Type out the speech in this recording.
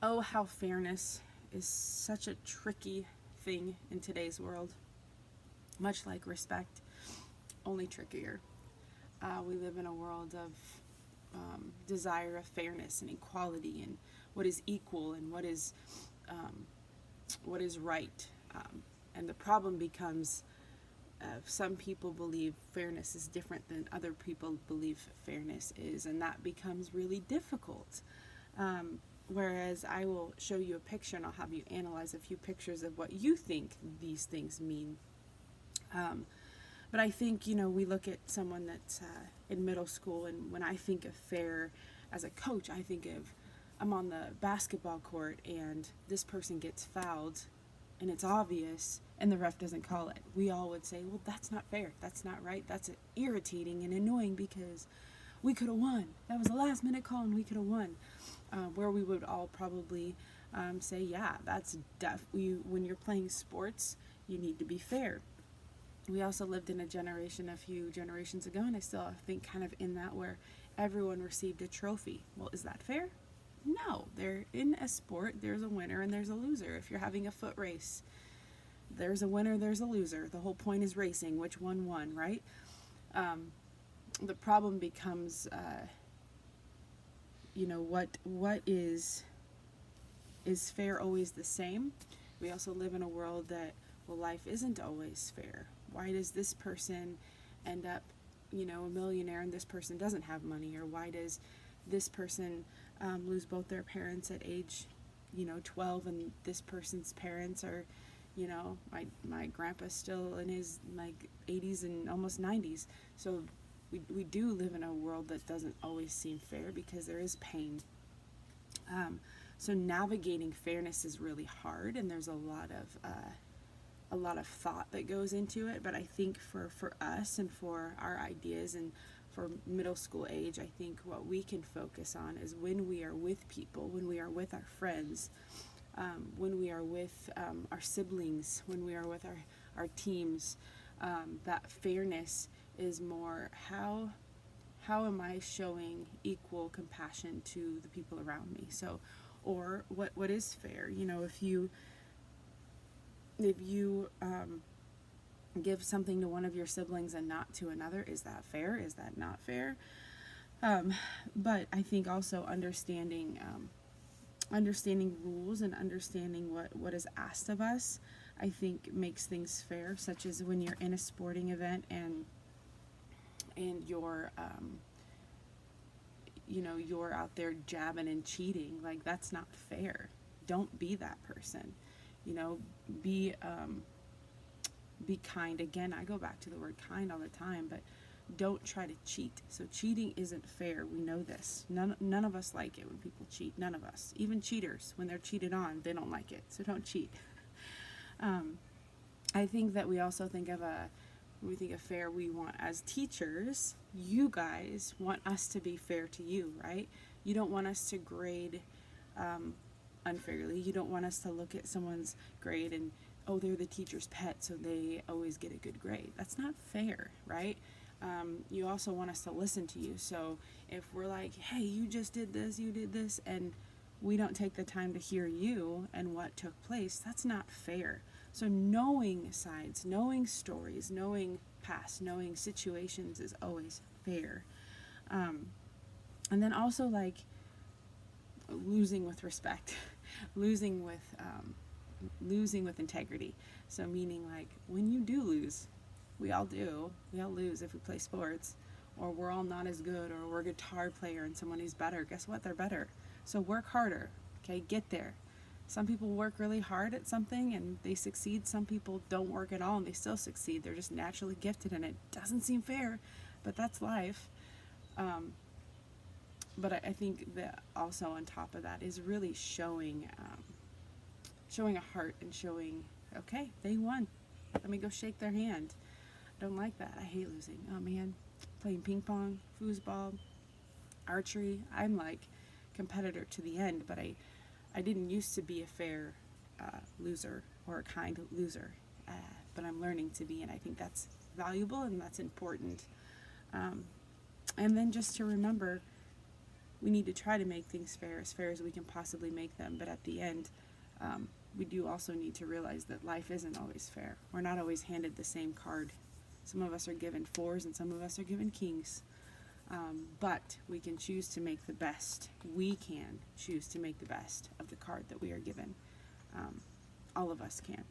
Oh, how fairness is such a tricky thing in today's world. Much like respect, only trickier. We live in a world of desire of fairness and equality and what is equal and what is right. And the problem becomes some people believe fairness is different than other people believe fairness is, and that becomes really difficult. Whereas I will show you a picture and I'll have you analyze a few pictures of what you think these things mean. But I think, we look at someone that's in middle school, and when I think of fair as a coach, I think of I'm on the basketball court and this person gets fouled and it's obvious and the ref doesn't call it. We all would say, well, that's not fair. That's not right. That's irritating and annoying because we could have won. That was a last minute call and we could have won. Where we would all probably say, yeah, that's when you're playing sports, you need to be fair. We also lived in a generation a few generations ago, and I still think kind of in that, where everyone received a trophy. Well, is that fair? No. They're in a sport, there's a winner and there's a loser. If you're having a foot race, there's a winner, there's a loser. The whole point is racing, which one won, right? The problem becomes, what is fair always the same? We also live in a world that, well, life isn't always fair. Why does this person end up, a millionaire and this person doesn't have money? Or why does this person lose both their parents at age, 12, and this person's parents are, my grandpa's still in his 80s and almost 90s. So we do live in a world that doesn't always seem fair because there is pain. So navigating fairness is really hard, and there's a lot of thought that goes into it. But I think for us and for our ideas and for middle school age, I think what we can focus on is when we are with people, when we are with our friends, when we are with our siblings, when we are with our teams, that fairness is more how am I showing equal compassion to the people around me? So, or what is fair? If you give something to one of your siblings and not to another, is that fair? Is that not fair? But I think also understanding rules and understanding what is asked of us, I think makes things fair, such as when you're in a sporting event and you're you're out there jabbing and cheating. That's not fair. Don't be that person. Be kind. Again, I go back to the word kind all the time, but don't try to cheat. So cheating isn't fair. We know this. None of us like it when people cheat. None of us. Even cheaters, when they're cheated on, they don't like it. So don't cheat. I think that we also think of when we think of fair, we want, as teachers, you guys want us to be fair to you, right? You don't want us to grade unfairly. You don't want us to look at someone's grade and, oh, they're the teacher's pet, so they always get a good grade. That's not fair, right? You also want us to listen to you. So if we're like, hey, you just did this, you did this, and we don't take the time to hear you and what took place, that's not fair. So knowing sides, knowing stories, knowing past, knowing situations is always fair. And then also losing with respect, losing with integrity. So meaning when you do lose, we all lose if we play sports, or we're all not as good, or we're a guitar player and someone who's better. Guess what? They're better. So work harder. Okay, get there. Some people work really hard at something and they succeed. Some people don't work at all and they still succeed. They're just naturally gifted, and it doesn't seem fair, but that's life. But I think that also on top of that is really showing a heart and showing, okay, they won. Let me go shake their hand. I don't like that. I hate losing. Oh man, playing ping pong, foosball, archery. I'm competitor to the end, but I didn't used to be a fair loser or a kind loser, but I'm learning to be, and I think that's valuable and that's important. And then just to remember, we need to try to make things fair as we can possibly make them. But at the end, we do also need to realize that life isn't always fair. We're not always handed the same card. Some of us are given fours and some of us are given kings. But we can choose to make the best. We can choose to make the best of the card that we are given. All of us can.